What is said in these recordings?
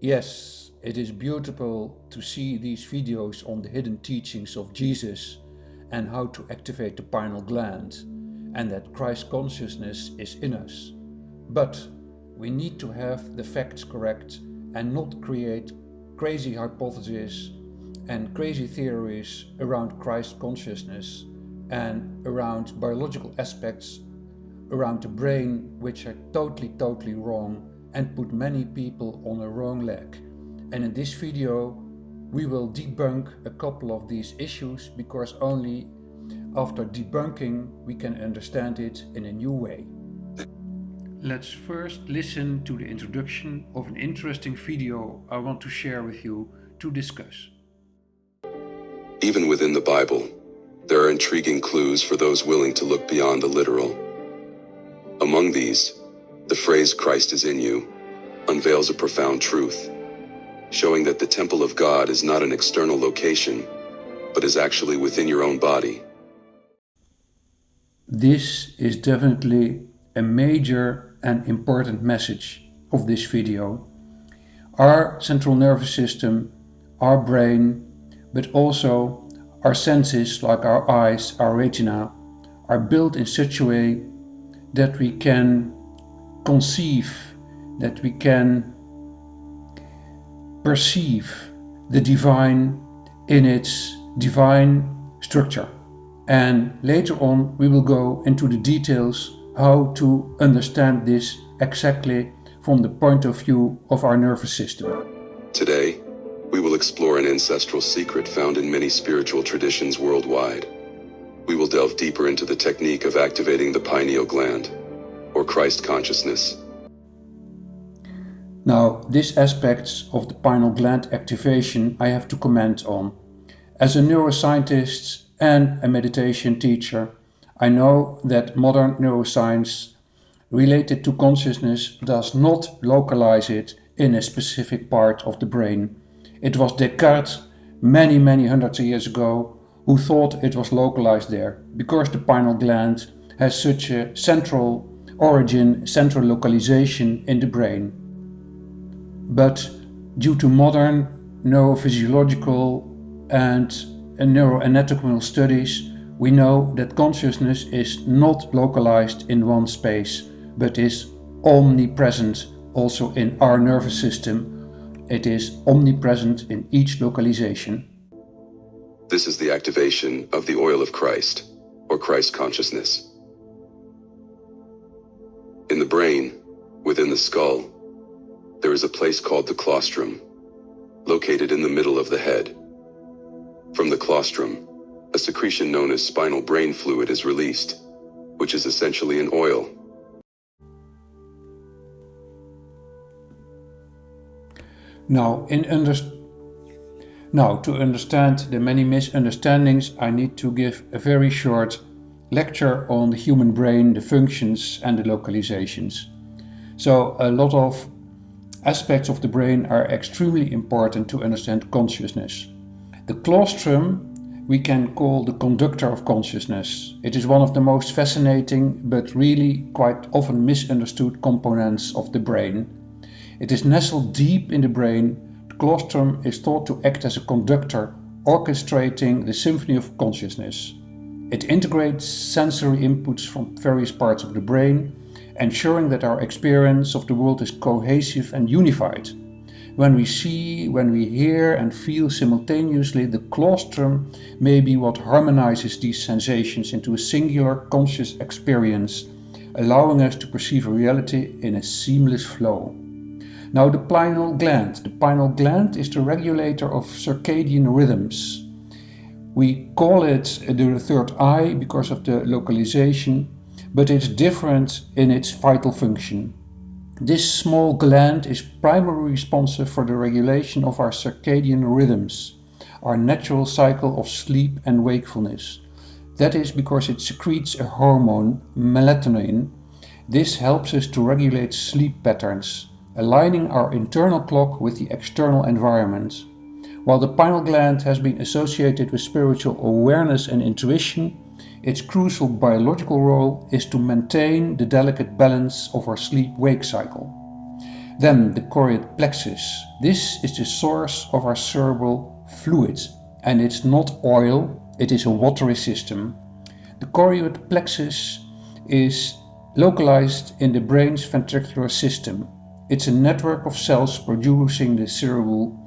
Yes, it is beautiful to see these videos on the hidden teachings of Jesus and how to activate the pineal gland and that Christ consciousness is in us. But we need to have the facts correct and not create crazy hypotheses and crazy theories around Christ consciousness and around biological aspects around the brain which are totally wrong and put many people on a wrong leg. And in this video we will debunk a couple of these issues because only after debunking we can understand it in a new way. Let's first listen to the introduction of an interesting video I want to share with you to discuss. Even within the Bible, there are intriguing clues for those willing to look beyond the literal. Among these, the phrase "Christ is in you" unveils a profound truth, showing that the temple of God is not an external location, but is actually within your own body. This is definitely a major and important message of this video. Our central nervous system, our brain, but also our senses like our eyes, our retina, are built in such a way that we can conceive, that we can perceive the divine in its divine structure. And later on we will go into the details how to understand this exactly from the point of view of our nervous system. Today, we will explore an ancestral secret found in many spiritual traditions worldwide. We will delve deeper into the technique of activating the pineal gland, or Christ consciousness. Now, these aspects of the pineal gland activation I have to comment on. As a neuroscientist and a meditation teacher, I know that modern neuroscience related to consciousness does not localize it in a specific part of the brain. It was Descartes many hundreds of years ago who thought it was localized there, because the pineal gland has such a central origin, central localization in the brain. But due to modern neurophysiological and neuroanatomical studies, we know that consciousness is not localized in one space, but is omnipresent also in our nervous system. It is omnipresent in each localization. This is the activation of the oil of Christ, or Christ consciousness. In the brain, within the skull, there is a place called the claustrum, located in the middle of the head. From the claustrum, a secretion known as spinal brain fluid is released, which is essentially an oil. Now, to understand the many misunderstandings, I need to give a very short lecture on the human brain, the functions and the localizations. So a lot of aspects of the brain are extremely important to understand consciousness. The claustrum we can call the conductor of consciousness. It is one of the most fascinating but really quite often misunderstood components of the brain. It is nestled deep in the brain. The claustrum is thought to act as a conductor, orchestrating the symphony of consciousness. It integrates sensory inputs from various parts of the brain, ensuring that our experience of the world is cohesive and unified. When we see, when we hear and feel simultaneously, the claustrum may be what harmonizes these sensations into a singular conscious experience, allowing us to perceive reality in a seamless flow. Now, the pineal gland. The pineal gland is the regulator of circadian rhythms. We call it the third eye because of the localization, but it's different in its vital function. This small gland is primarily responsive for the regulation of our circadian rhythms, our natural cycle of sleep and wakefulness. That is because it secretes a hormone, melatonin. This helps us to regulate sleep patterns, aligning our internal clock with the external environment. While the pineal gland has been associated with spiritual awareness and intuition, its crucial biological role is to maintain the delicate balance of our sleep-wake cycle. Then the choroid plexus. This is the source of our cerebral fluid, and it's not oil, it is a watery system. The choroid plexus is localized in the brain's ventricular system. It's a network of cells producing the cerebral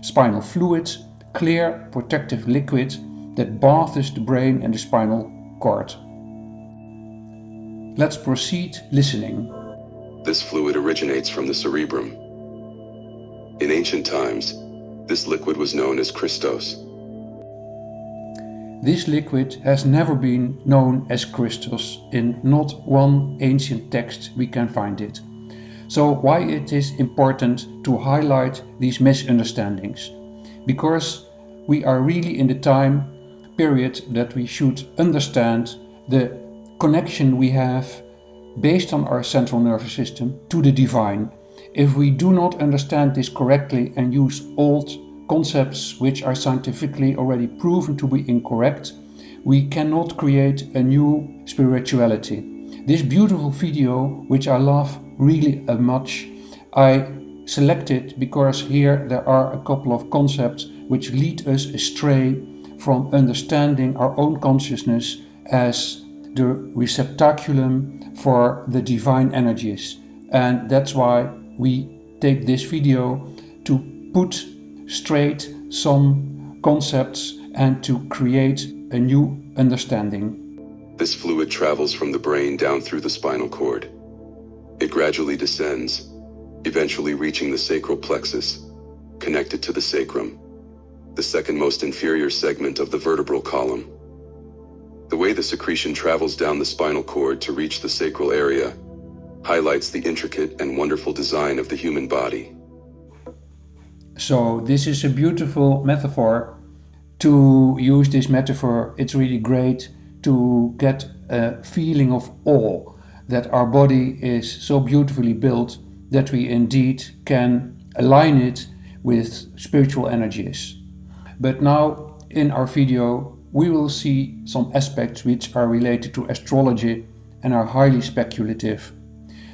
spinal fluid, clear protective liquid that bathes the brain and the spinal cord. Let's proceed listening. This fluid originates from the cerebrum. In ancient times, this liquid was known as Christos. This liquid has never been known as Christos. In not one ancient text we can find it. So why it is important to highlight these misunderstandings? Because we are really in the time period that we should understand the connection we have based on our central nervous system to the divine. If we do not understand this correctly and use old concepts which are scientifically already proven to be incorrect, we cannot create a new spirituality. This beautiful video, which I love really much, I selected because here there are a couple of concepts which lead us astray from understanding our own consciousness as the receptaculum for the divine energies. And that's why we take this video to put straight some concepts and to create a new understanding. This fluid travels from the brain down through the spinal cord. It gradually descends, eventually reaching the sacral plexus, connected to the sacrum, the second most inferior segment of the vertebral column. The way the secretion travels down the spinal cord to reach the sacral area highlights the intricate and wonderful design of the human body. So this is a beautiful metaphor. To use this metaphor, it's really great to get a feeling of awe that our body is so beautifully built that we indeed can align it with spiritual energies. But now in our video we will see some aspects which are related to astrology and are highly speculative.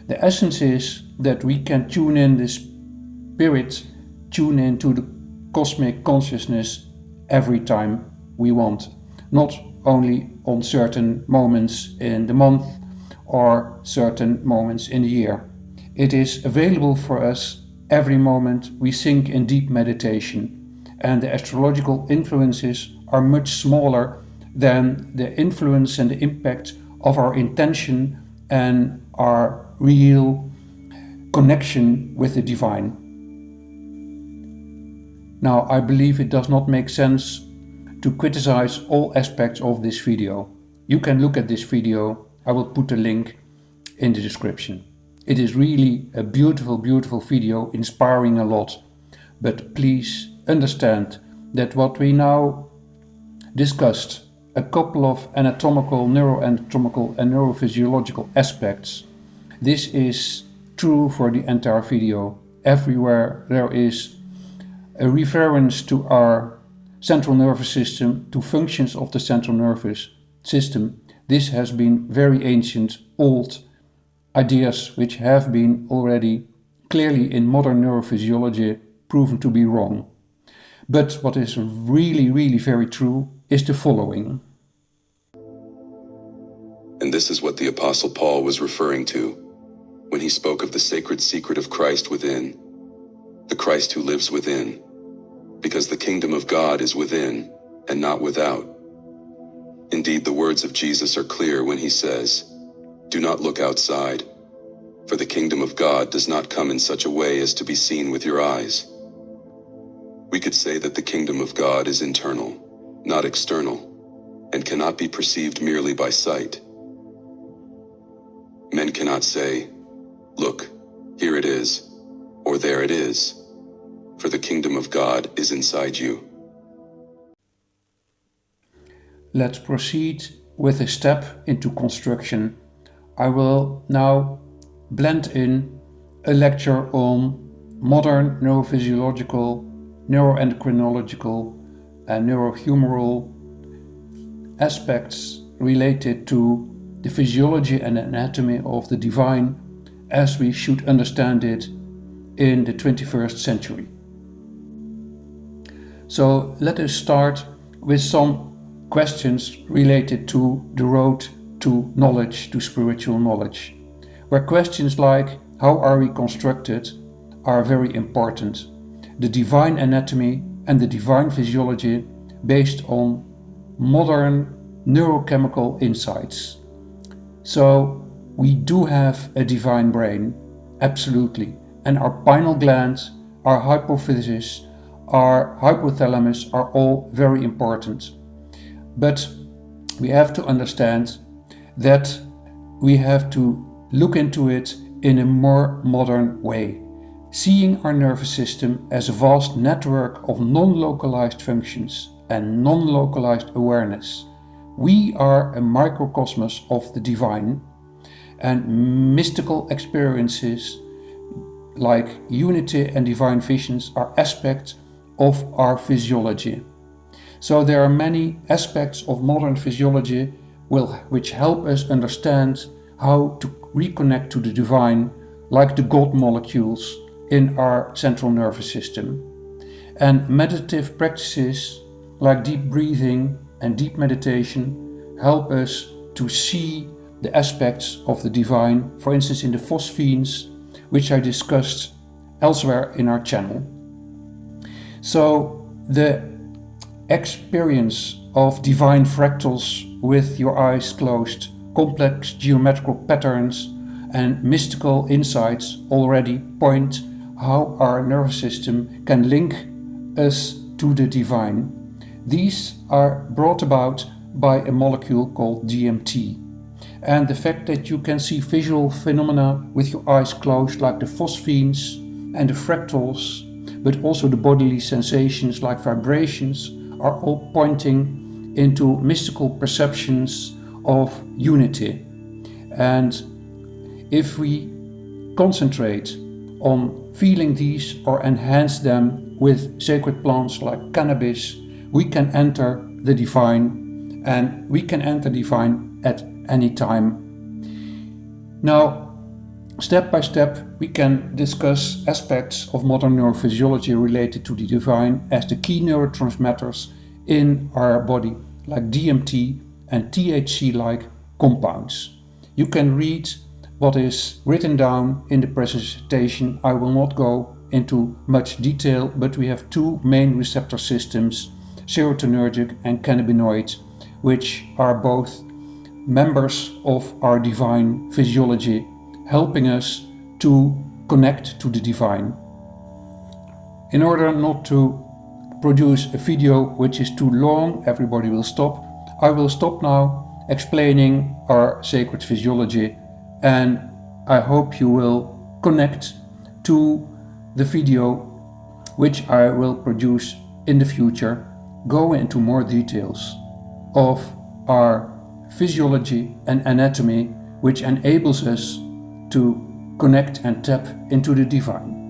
The essence is that we can tune in the spirit, tune into the cosmic consciousness every time we want, not only on certain moments in the month or certain moments in the year. It is available for us every moment we sink in deep meditation, and the astrological influences are much smaller than the influence and the impact of our intention and our real connection with the divine. Now, I believe it does not make sense to criticize all aspects of this video. You can look at this video. I will put a link in the description. It is really a beautiful, beautiful video, inspiring a lot. But please understand that what we now discussed, a couple of anatomical, neuroanatomical and neurophysiological aspects, this is true for the entire video. Everywhere there is a reference to our central nervous system, to functions of the central nervous system. This has been very ancient, old ideas which have been already clearly in modern neurophysiology proven to be wrong. But what is really, really very true is the following. And this is what the Apostle Paul was referring to when he spoke of the sacred secret of Christ within, the Christ who lives within, because the kingdom of God is within and not without. Indeed, the words of Jesus are clear when he says, "Do not look outside, for the kingdom of God does not come in such a way as to be seen with your eyes." We could say that the kingdom of God is internal, not external, and cannot be perceived merely by sight. Men cannot say, "Look, here it is," or "There it is," for the kingdom of God is inside you. Let's proceed with a step into construction. I will now blend in a lecture on modern neurophysiological, neuroendocrinological and neurohumoral aspects related to the physiology and anatomy of the divine as we should understand it in the 21st century. So let us start with some questions related to the road to knowledge, to spiritual knowledge, where questions like how are we constructed are very important. The divine anatomy and the divine physiology based on modern neurochemical insights. So we do have a divine brain, absolutely, and our pineal gland, our hypophysis, our hypothalamus are all very important. But we have to understand that we have to look into it in a more modern way, seeing our nervous system as a vast network of non-localized functions and non-localized awareness. We are a microcosmos of the divine, and mystical experiences like unity and divine visions are aspects of our physiology. So there are many aspects of modern physiology which help us understand how to reconnect to the divine, like the God molecules in our central nervous system. And meditative practices like deep breathing and deep meditation help us to see the aspects of the divine, for instance in the phosphenes, which I discussed elsewhere in our channel. So the experience of divine fractals with your eyes closed, complex geometrical patterns and mystical insights already point how our nervous system can link us to the divine. These are brought about by a molecule called DMT. And the fact that you can see visual phenomena with your eyes closed, like the phosphenes and the fractals, but also the bodily sensations like vibrations, are all pointing into mystical perceptions of unity. And if we concentrate on feeling these or enhance them with sacred plants like cannabis, we can enter the divine, and we can enter divine at any time. Now, step by step, we can discuss aspects of modern neurophysiology related to the divine as the key neurotransmitters in our body, like DMT and THC-like compounds. You can read what is written down in the presentation. I will not go into much detail, but we have two main receptor systems, serotonergic and cannabinoid, which are both members of our divine physiology, helping us to connect to the divine. In order not to produce a video which is too long, everybody will stop. I will stop now explaining our sacred physiology, and I hope you will connect to the video which I will produce in the future, go into more details of our physiology and anatomy, which enables us to connect and tap into the divine.